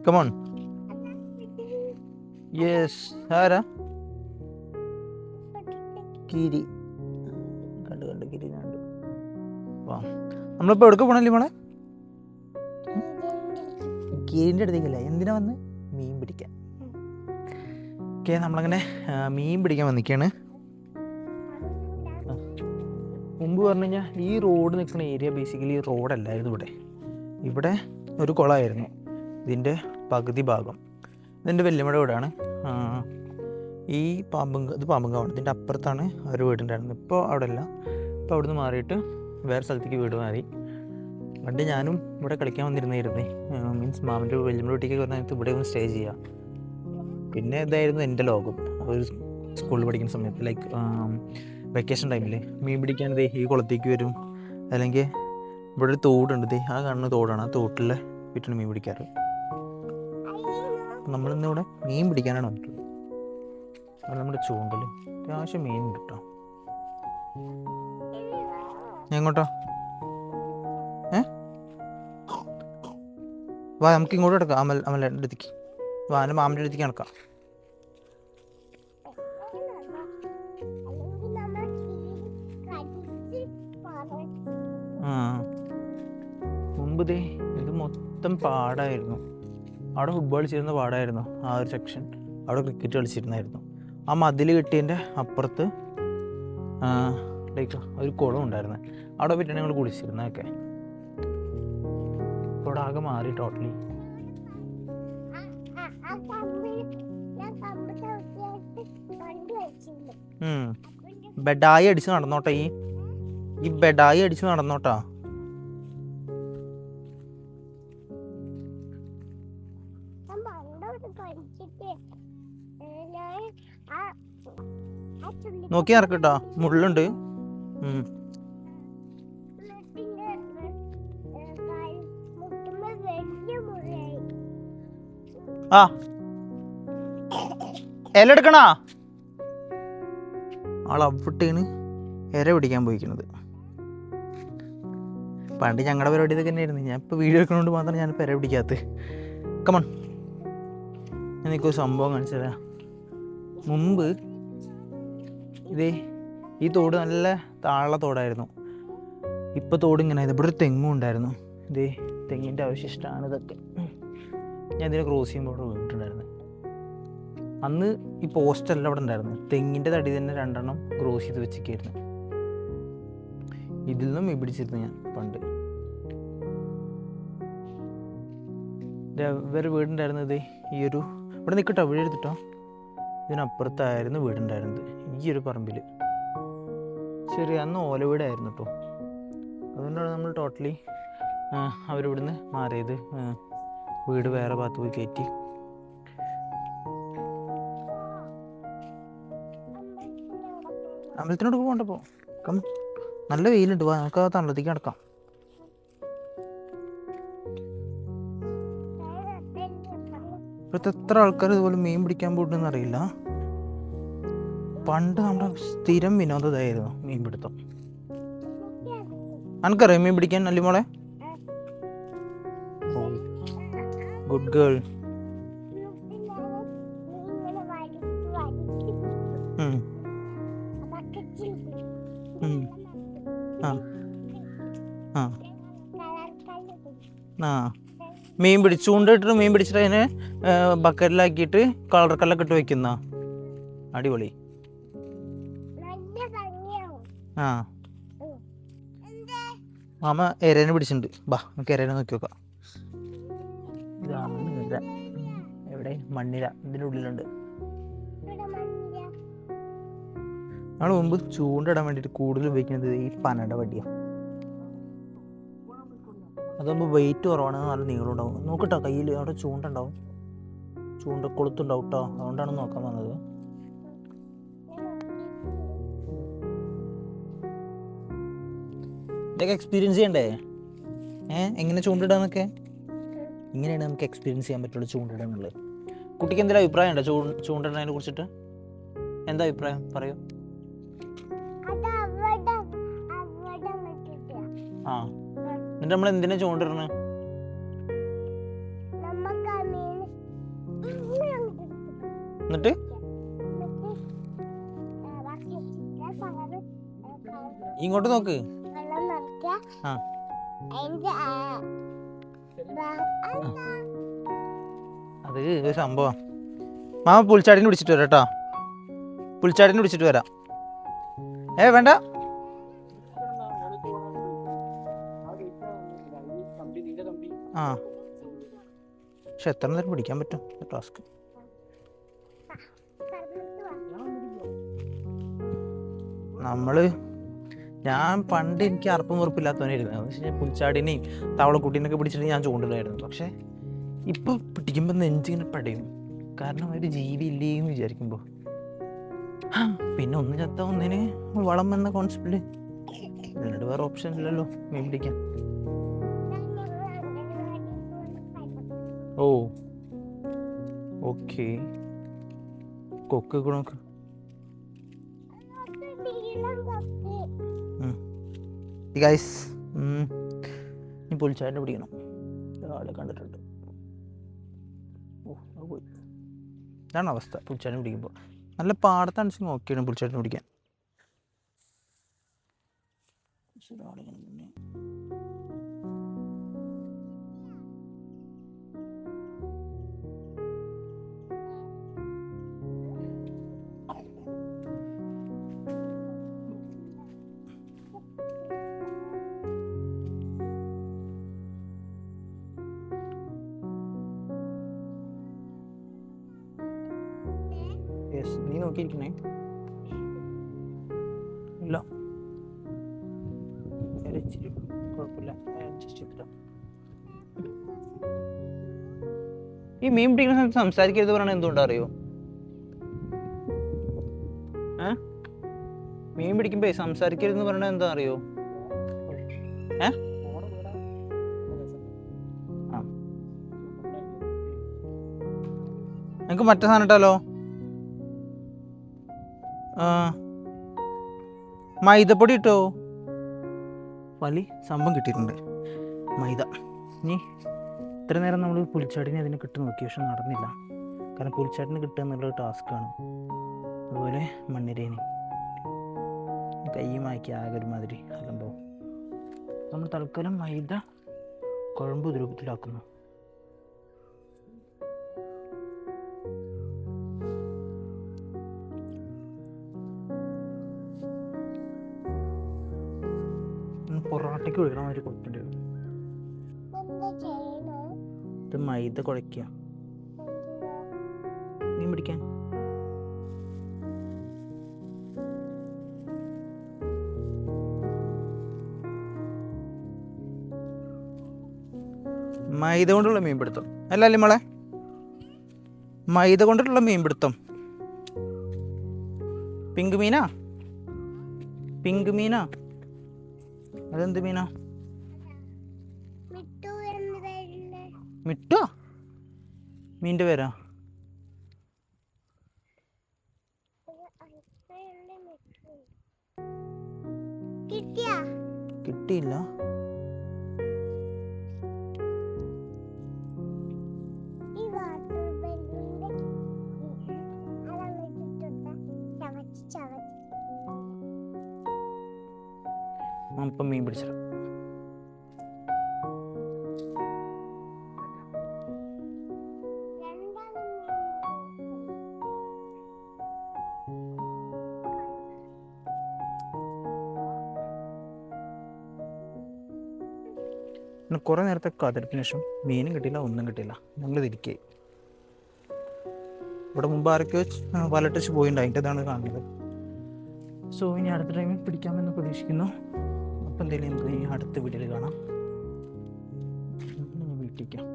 Come on. Yes. ആരാ? കിരി. കണ്ടു കണ്ടു കിരി കണ്ടു. വാ, നമ്മളിപ്പോൾ എവിടെ പോകണല്ലേ മോളെ? കിരീൻ്റെ അടുത്തേക്കല്ല. എന്തിനാ വന്ന്? മീൻ പിടിക്കാൻ. ഓക്കെ, നമ്മളങ്ങനെ മീൻ പിടിക്കാൻ വന്നിരിക്കുകയാണ്. മുമ്പ് പറഞ്ഞു കഴിഞ്ഞാൽ ഈ റോഡ് നിൽക്കുന്ന ഏരിയ ബേസിക്കലി റോഡല്ലായിരുന്നു. ഇവിടെ ഒരു കുളമായിരുന്നു ഇതിൻ്റെ പകുതി ഭാഗം. ഇതിൻ്റെ വല്യമ്മയുടെ വീടാണ്. ഈ ഇത് പാമ്പങ്കാവാണ്. ഇതിൻ്റെ അപ്പുറത്താണ് ഒരു വീടുണ്ടായിരുന്നത്. ഇപ്പോൾ അവിടെ അല്ല. ഇപ്പോൾ അവിടുന്ന് മാറിയിട്ട് വേറെ സ്ഥലത്തേക്ക് വീട് മാറി. പണ്ട് ഞാനും ഇവിടെ കളിക്കാൻ വന്നിരുന്നായിരുന്നേ. മീൻസ് മാമൻ്റെ വല്യമ്മയുടെ വീട്ടിലേക്ക് വരുന്ന നേരത്ത് ഇവിടെ ഒന്ന് സ്റ്റേ ചെയ്യുക. പിന്നെ ഇതായിരുന്നു എൻ്റെ ലോകം. ഒരു സ്കൂളിൽ പഠിക്കുന്ന സമയത്ത് ലൈക്ക് വെക്കേഷൻ ടൈമിൽ മീൻ പിടിക്കാൻ ഈ കുളത്തേക്ക് വരും. അല്ലെങ്കിൽ ഇവിടെ ഒരു തോടുണ്ട്. ആ കാണുന്ന തോടാണ്. ആ തോട്ടിലെ വീട്ടിൽ മീൻ പിടിക്കാറ്. നമ്മളിന്ന് ഇവിടെ മീൻ പിടിക്കാനാണ് വന്നിട്ടുള്ളത്. അത് നമ്മുടെ ചൂണ്ടൽ അത്യാവശ്യം മീൻ ഉണ്ട് കേട്ടോ. എങ്ങോട്ടോ? വാ, നമുക്ക് ഇങ്ങോട്ട് എടുക്കാം. അമലിൻ്റെ അടുത്തേക്ക് വാ. എൻ്റെ മാമൻ്റെ അടുത്തേക്ക് നടക്കാം. മുമ്പ് ഇത് മൊത്തം പാടായിരുന്നു. അവിടെ ഫുട്ബോൾ കളിച്ചിരുന്ന പാടായിരുന്നു. ആ ഒരു സെക്ഷൻ അവിടെ ക്രിക്കറ്റ് കളിച്ചിരുന്നായിരുന്നു. ആ മതിൽ കെട്ടിയതിൻ്റെ അപ്പുറത്ത് ലൈക്ക് ഒരു കുളം ഉണ്ടായിരുന്നു. അവിടെ പറ്റിയാണ് ഞങ്ങൾ കുളിച്ചിരുന്നതൊക്കെ. ഇപ്പോൾ അവിടെ ആകെ മാറി ടോട്ടലി. ബെഡായി അടിച്ച് നടന്നോട്ടെ. ഈ ബെഡായി അടിച്ച് നടന്നോട്ടാ. നോക്കി നടക്കട്ടോ, മുള്ളുണ്ട്. ആ ഇല എടുക്കണാ. ആളവിട്ടാണ് ഇര പിടിക്കാൻ പോയിക്കുന്നത്. പണ്ട് ഞങ്ങളുടെ പരിപാടി ഇതൊക്കെ തന്നെയായിരുന്നു. ഞാൻ ഇപ്പോൾ വീഡിയോ എടുക്കുന്നതുകൊണ്ട് മാത്രം ഞാനിപ്പോൾ ഇര പിടിക്കാത്തത്. കമൺ, എനിക്കൊരു സംഭവം കാണിച്ചു തരാം. മുമ്പ് ഈ തോട് നല്ല താഴെ തോടായിരുന്നു. ഇപ്പോൾ തോട് ഇങ്ങനെ ഇവിടെ ഒരു തെങ്ങും ഉണ്ടായിരുന്നു. തെങ്ങിൻ്റെ അവശിഷ്ടമാണ് ഇതൊക്കെ. ഞാൻ ഇതിനെ ക്രോസ് ചെയ്യുമ്പോൾ ഇവിടെ വീണിട്ടുണ്ടായിരുന്നു. അന്ന് ഈ പോസ്റ്റെല്ലാം ഇവിടെ ഉണ്ടായിരുന്നു. തെങ്ങിൻ്റെ തടി തന്നെ 2 എണ്ണം ക്രോസ് ചെയ്ത് വെച്ചിരിക്കുകയായിരുന്നു. ഇതിൽ നിന്നും പിടിച്ചിരുന്നു ഞാൻ പണ്ട്. വേറെ വീടുണ്ടായിരുന്നത് ഈ ഒരു ഇവിടെ നിൽക്കട്ടോ, വീട് എടുത്തിട്ടോ. ഇതിനപ്പുറത്തായിരുന്നു വീടുണ്ടായിരുന്നത്, ഈ ഒരു പറമ്പിൽ. ശരി, അന്ന് ഓല വീടായിരുന്നു കേട്ടോ. അതുകൊണ്ടാണ് നമ്മൾ ടോട്ടലി അവരിവിടുന്ന് മാറിയത്. വീട് വേറെ ഭാഗത്ത് പോയി കയറ്റി. അമ്പലത്തിനോട് പോകണ്ടപ്പോ നല്ല വെയിലുണ്ട്. വാ, നമുക്ക് ആ തണലത്തേക്ക് നടക്കാം. ഇപ്പോഴത്തെ എത്ര ആൾക്കാർ ഇതുപോലെ മീൻ പിടിക്കാൻ പോയിട്ടെന്ന് അറിയില്ല. പണ്ട് നമ്മുടെ സ്ഥിരം വിനോദമായിരുന്നു മീൻ പിടുത്തം. അനക്കറിയാം മീൻ പിടിക്കാൻ അല്ലേ മോളെ? Good girl. മീൻ ചൂണ്ടിട്ട് മീൻ പിടിച്ചിട്ട് അതിനെ ബക്കറ്റിലാക്കിയിട്ട് കളർ കല്ലൊക്കെ ഇട്ട് വെക്കുന്ന അടിപൊളി. മാമ എരേനെ പിടിച്ചിട്ടുണ്ട്. ബാ, നമുക്ക് എരേനെ നോക്കി നോക്കാം. എവിടെ? മണ്ണിര. ഇതിൻ്റെ ഉള്ളിലുണ്ട്. നമ്മൾ മുമ്പ് ചൂണ്ടിടാൻ വേണ്ടിയിട്ട് കൂടുതൽ ഉപയോഗിക്കുന്നത് ഈ പനയുടെ വടിയാണ്. അതാകുമ്പോൾ വെയിറ്റ് കുറവാണ്, നല്ല നീളം ഉണ്ടാവും. നോക്കട്ടോ, കയ്യിൽ അവിടെ ചൂണ്ടുണ്ടാവും, കൊളുത്തുണ്ടാവും കേട്ടോ. അതുകൊണ്ടാണ് നോക്കാൻ വന്നത്. ഇതൊക്കെ എക്സ്പീരിയൻസ് ചെയ്യണ്ടേ? എങ്ങനെ ചൂണ്ടിടാന്നൊക്കെ ഇങ്ങനെയാണ് നമുക്ക് എക്സ്പീരിയൻസ് ചെയ്യാൻ പറ്റുള്ളൂ ചൂണ്ടിടാന്നുള്ളത്. കുട്ടിക്ക് എന്തെങ്കിലും അഭിപ്രായം ഉണ്ടോ ചൂണ്ടിടുന്നതിനെ കുറിച്ചിട്ട്? എന്താ അഭിപ്രായം പറയൂ. എന്നിട്ട് നമ്മൾ എന്തിനാ ചൂണ്ടിടണേ? എന്നിട്ട് ഇങ്ങോട്ട് നോക്ക്. ആ അത് ഒരു സംഭവം. മാമ പുൽച്ചാടിനെ പിടിച്ചിട്ട് വരാം കേട്ടോ. പുൽച്ചാടിനെ പിടിച്ചിട്ട് വരാം. വേണ്ട. ആ പക്ഷെ എത്ര നേരം പിടിക്കാൻ പറ്റും ടാസ്ക്? ഞാൻ പണ്ട് എനിക്ക് അർപ്പം വെറുപ്പില്ലാത്തവനായിരുന്നു. പക്ഷേ പുൽച്ചാടിനെയും തവളക്കുട്ടീനൊക്കെ പിടിച്ചിട്ട് ഞാൻ ചൂണ്ടിലായിരുന്നു. പക്ഷെ ഇപ്പം പിടിക്കുമ്പോൾ നെഞ്ചിങ്ങനെ പടയും. കാരണം ഒരു ജീവി ഇല്ലേ എന്ന് വിചാരിക്കുമ്പോൾ. പിന്നെ ഒന്ന് ചത്ത ഒന്നിന് വളം എന്ന കോൺസെപ്റ്റില് എന്നിട്ട് വേറെ ഓപ്ഷൻ ഇല്ലല്ലോ മീൻ പിടിക്കാൻ. ഓ ഓക്കെ. കൊക്ക് നോക്ക്. ഗൈസ് ഇനി പുൽച്ചാടിനെ പിടിക്കണം. ആളെ കണ്ടിട്ടുണ്ട്. ഓ അത് പോയി. ഇതാണ് അവസ്ഥ പുൽച്ചാടിനെ പിടിക്കുമ്പോൾ. നല്ല പാടത്താണിച്ച് നോക്കിയാണ് പുൽച്ചാടിനെ പിടിക്കാൻ. നീ നോക്കിയിരിക്കണേ. ഇല്ല കുഴപ്പമില്ല. ഈ മീൻ പിടിക്കുന്ന സമയത്ത് സംസാരിക്കരുത് പറയണത് എന്തുകൊണ്ടാ അറിയോ? മീൻ പിടിക്കുമ്പോ സംസാരിക്കരുതെന്ന് പറയണത് എന്താ അറിയോ? എനിക്ക് മറ്റേ സാധനം ഇട്ടാലോ? മൈദപ്പൊടി ഇട്ടോ. വലിയ സംഭവം കിട്ടിയിട്ടുണ്ട് മൈദ. ഇനി ഇത്ര നേരം നമ്മൾ പുൽച്ചാടിനെ അതിനെ കിട്ടി നോക്കി, പക്ഷെ നടന്നില്ല. കാരണം പുൽച്ചാടിനെ കിട്ടുക എന്നുള്ളൊരു ടാസ്ക്കാണ്. അതുപോലെ മണ്ണിരേനെ കൈ മാക്കി ആകെ ഒരുമാതിരി അലമ്പോ. നമ്മൾ തൽക്കാലം മൈദ കുഴമ്പ് രൂപത്തിലാക്കുന്നു. പൊറോട്ടയ്ക്ക് ഒഴിക്കണം മാതിരി കൊടുക്കേണ്ടി വരും. ഇത് മൈദ കുഴയ്ക്കുക മീൻ പിടിക്കാൻ. മൈദ കൊണ്ടുള്ള മീൻപിടുത്തം അല്ലേ മോളെ? മൈദ കൊണ്ടുള്ള മീൻപിടുത്തം. പിങ്ക് മീനാ? പിങ്ക് മീനാ? അതെന്ത് മീനാ? മിട്ടോ? മീൻ്റെ പേരാ? കിട്ടിയില്ല. ഇപ്പം മീൻ പിടിച്ചിട്ട് കുറേ നേരത്തെ കാത്തിരിപ്പിന് ശേഷം മീനും കിട്ടിയില്ല, ഒന്നും കിട്ടിയില്ല. ഞങ്ങൾ തിരിക്കേ. ഇവിടെ മുമ്പ് ആരൊക്കെ വലട്ടിച്ച് പോയിട്ടുണ്ട്, അതിൻ്റെ ഇതാണ് കാണുന്നത്. സോ ഇനി അടുത്ത ടൈമിൽ പിടിക്കാമെന്ന് പ്രതീക്ഷിക്കുന്നു. അപ്പം എന്തെങ്കിലും നമുക്ക് ഇനി അടുത്ത വീഡിയോയിൽ കാണാം. വീട്ടിലേക്കാം.